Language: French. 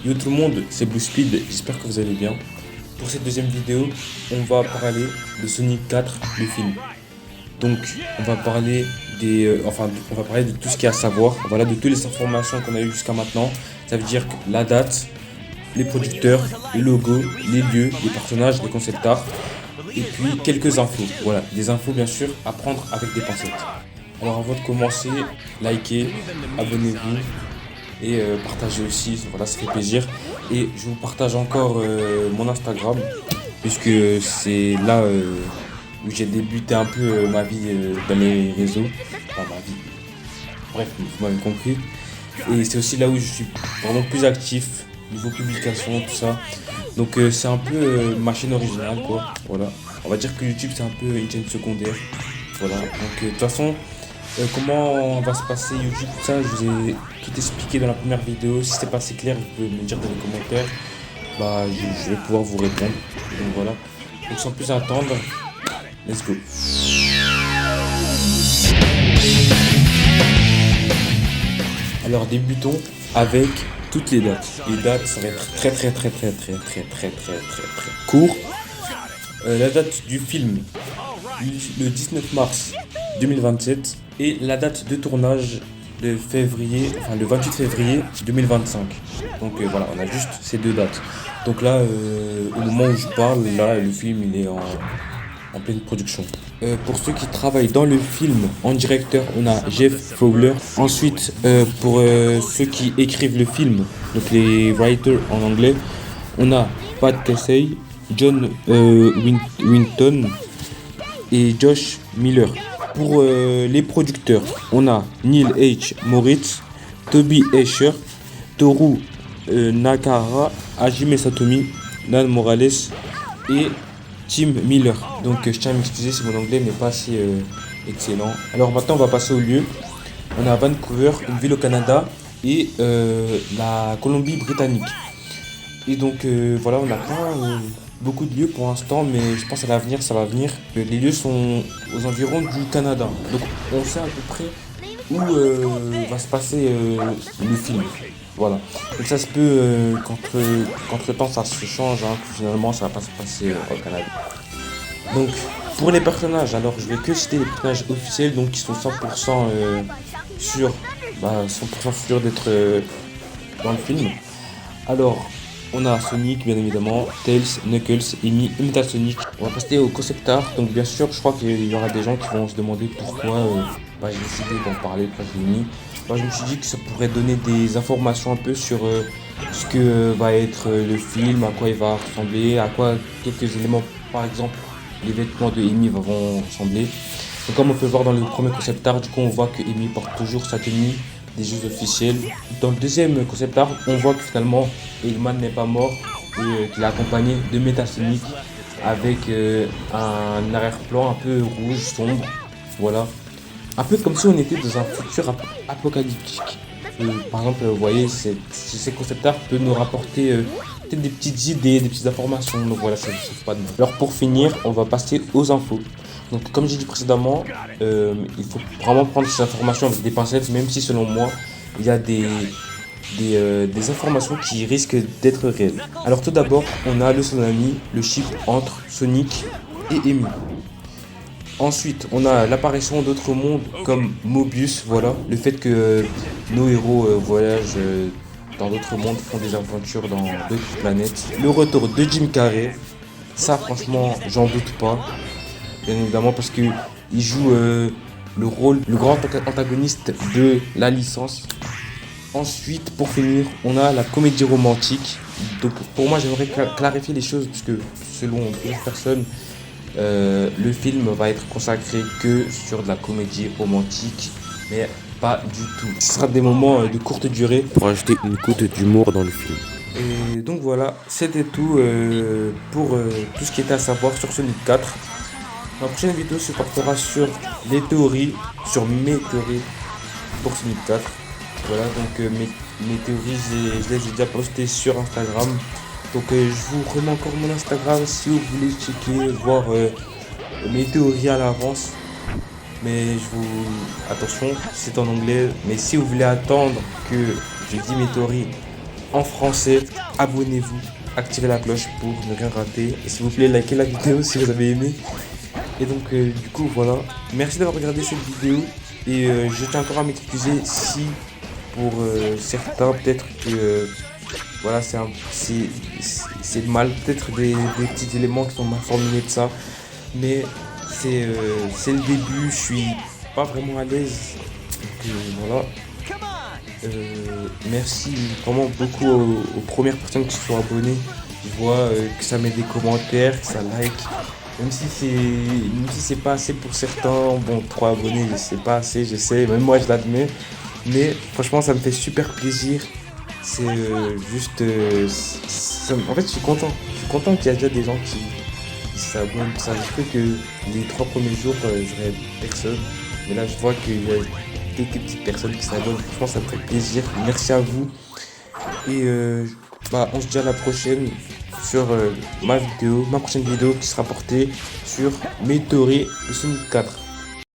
Yo tout le monde, c'est Blue Speed, j'espère que vous allez bien. Pour cette deuxième vidéo, on va parler de Sonic 4, le film. Donc, on va parler on va parler de tout ce qu'il y a à savoir, voilà, de toutes les informations qu'on a eues jusqu'à maintenant. Ça veut dire que la date, les producteurs, le logo, les lieux, les personnages, les concept art, et puis quelques infos. Voilà, des infos bien sûr à prendre avec des pincettes. Alors avant de commencer, likez, abonnez-vous et partagez aussi, voilà, ça fait plaisir. Et je vous partage encore mon Instagram, puisque c'est là où j'ai débuté un peu ma vie dans les réseaux. Enfin, ma vie. Bref, vous m'avez compris. Et c'est aussi là où je suis vraiment plus actif, niveau publication, tout ça. Donc c'est un peu ma chaîne originale, quoi. Voilà. On va dire que YouTube c'est un peu une chaîne secondaire. Voilà. Donc de toute façon, comment va se passer YouTube, tout ça, je vous ai tout expliqué dans la première vidéo. Si c'est pas assez clair, vous pouvez me dire dans les commentaires. Bah, je vais pouvoir vous répondre. Donc voilà. Donc sans plus attendre, let's go. Alors débutons avec toutes les dates. Les dates, ça va être très court. La date du film, le 19 mars 2027, et la date de tournage de février, enfin le 28 février 2025. Donc voilà, on a juste ces deux dates. Donc là, au moment où je parle, là, le film il est en pleine production. Pour ceux qui travaillent dans le film en directeur, on a Jeff Fowler. Ensuite, pour ceux qui écrivent le film, donc les writers en anglais, on a Pat Casey, John Winton et Josh Miller. Pour les producteurs, on a Neil H. Moritz, Toby Escher, Toru Nakara, Hajime Satomi, Nan Morales et Tim Miller. Donc je tiens à m'excuser si mon anglais n'est pas assez excellent. Alors maintenant on va passer au lieu. On a Vancouver, une ville au Canada, et la Colombie-Britannique. Et donc voilà, on n'a pas beaucoup de lieux pour l'instant, mais je pense à l'avenir ça va venir. Les lieux sont aux environs du Canada. Donc on sait à peu près où va se passer le film. Voilà. Donc ça se peut qu'entre temps ça se change, hein, que finalement ça va pas se passer au Canada. Donc pour les personnages, alors je vais que citer les personnages officiels, donc qui sont 100% sûrs, 100% sûrs d'être dans le film. Alors on a Sonic bien évidemment, Tails, Knuckles, Amy et Metal Sonic. On va passer au concept art. Donc bien sûr je crois qu'il y aura des gens qui vont se demander pourquoi j'ai décidé d'en parler, pourquoi je l'ai mis. Moi, je me suis dit que ça pourrait donner des informations un peu sur ce que va être le film, à quoi il va ressembler, à quoi quelques éléments, par exemple les vêtements de Amy vont ressembler. Donc comme on peut le voir dans le premier concept art, du coup on voit que Amy porte toujours sa tenue des jeux officiels. Dans le deuxième concept art, on voit que finalement Eggman n'est pas mort et qu'il est accompagné de Metasonic avec un arrière-plan un peu rouge, sombre. Voilà. Un peu comme si on était dans un futur apocalyptique. Par exemple, vous voyez, ces concept art peuvent nous rapporter peut-être des petites idées, des petites informations. Donc voilà, ça ne fait pas de mal. Alors pour finir, on va passer aux infos. Donc comme j'ai dit précédemment, il faut vraiment prendre ces informations avec des pincettes, même si selon moi, il y a des informations qui risquent d'être réelles. Alors tout d'abord, on a le tsunami, le chip entre Sonic et Amy. Ensuite, on a l'apparition d'autres mondes comme Mobius, voilà, le fait que nos héros voyagent dans d'autres mondes, font des aventures dans d'autres planètes. Le retour de Jim Carrey, ça franchement, j'en doute pas, bien évidemment, parce que il joue le rôle, le grand antagoniste de la licence. Ensuite, pour finir, on a la comédie romantique. Donc pour moi, j'aimerais clarifier les choses, puisque selon plusieurs personnes, le film va être consacré que sur de la comédie romantique, mais pas du tout. Ce sera des moments de courte durée pour ajouter une goutte d'humour dans le film. Et donc voilà, c'était tout pour tout ce qui était à savoir sur Sonic 4. La prochaine vidéo se portera sur les théories, sur mes théories pour Sonic 4. Voilà, donc mes théories, je les ai déjà postées sur Instagram. Donc je vous remets encore mon Instagram si vous voulez checker, voir mes théories à l'avance. Mais attention, c'est en anglais. Mais si vous voulez attendre que je dise mes théories en français. Abonnez-vous, activez la cloche pour ne rien rater. Et s'il vous plaît, likez la vidéo si vous avez aimé. Et donc, du coup, voilà. Merci d'avoir regardé cette vidéo. Et je tiens encore à m'excuser si, pour certains, peut-être que voilà, c'est mal. Peut-être des petits éléments qui sont mal formulés de ça. Mais c'est le début. Je suis pas vraiment à l'aise. Donc, voilà. Merci vraiment beaucoup aux premières personnes qui se sont abonnées. Je vois que ça met des commentaires, que ça like. Même si c'est pas assez pour certains, bon, 3 abonnés, c'est pas assez, je sais, même moi je l'admets. Mais franchement, ça me fait super plaisir. C'est juste. En fait, je suis content. Je suis content qu'il y a déjà des gens qui s'abonnent. Ça se fait que les 3 premiers jours, j'aurais personne. Mais là, je vois qu'il y a quelques petites personnes qui s'abonnent. Franchement, ça me fait plaisir. Merci à vous. Et on se dit à la prochaine sur ma prochaine vidéo qui sera portée sur mes théories de Sonic 4.